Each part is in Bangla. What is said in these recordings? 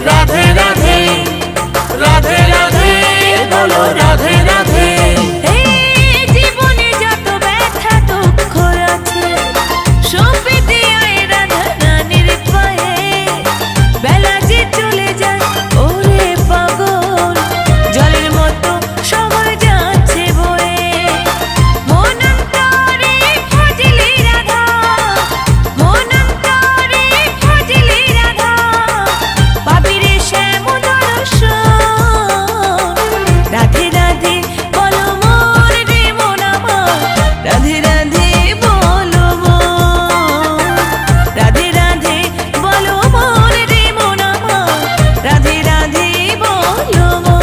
রাধে রাধে রাধে রাধে বলো রাধে রাধে। জীবনে যত ব্যথা দুঃখ আছে সঁপে দিয়ে রাধা রানীর পায়ে। বেলা যে চলে যায় ওরে পাগল জলের মতো সময় যাচ্ছে বয়ে। মন অন্তরে খোঁজলি রাধা, মন অন্তরে খোঁজলি রাধা, পাবি রে শ্যাম দর্শন। রাধে রাধে বলো মোর রে মন আমার, রাধে রাধে বলো মোর। রাধে রাধে বলো মোর রে মন আমার, রাধে রাধে বলো মোর।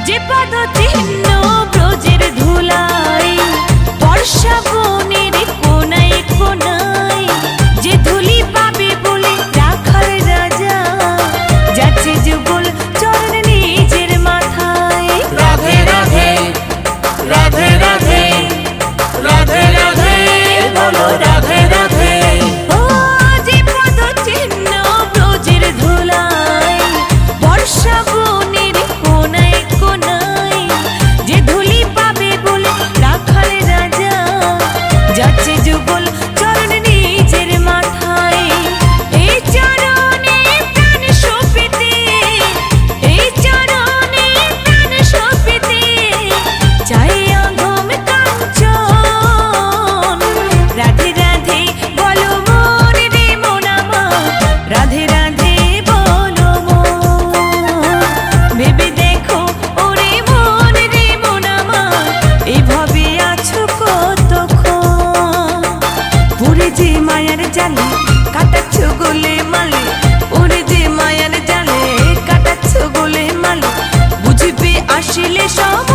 যে পদচিহ্ন ব্রজের ধুলাই বর্ষা বনের কোনায় কোনায়, যে ধুলি পাবে বলে রাখাল রাজা যাচ্ছে যুগল চরণ নিজের মাথায়। রাধে রাধে রাধে রাধে রাধে রাধে বলো রাধে রাধে। ও যে পদচিহ্ন ব্রজের ধুলাই বর্ষা বনের কোনায় কোনায়, যে ধুলি পাবে বলে রাখাল রাজা যাচ্ছে যুগল চরণ নিজের মাথায়। এই চরণে প্রাণ সঁপিতে, এই চরণে প্রাণ সঁপিতে চাই অধম কাঞ্চন। রাধে রাধে বলো মোর রে মন আমার, রাধে রাধে বলো মোর। ভেবে দেখো ওরে মন রে মন আমার, এভাবে আছো কতক্ষণ। পুরে যে মায়ার জালে কাটাচ্ছ গোলে মালে, ওরে যে মায়ার জালে কাটাচ্ছ গোলে মালে, বুঝবে আসলে সব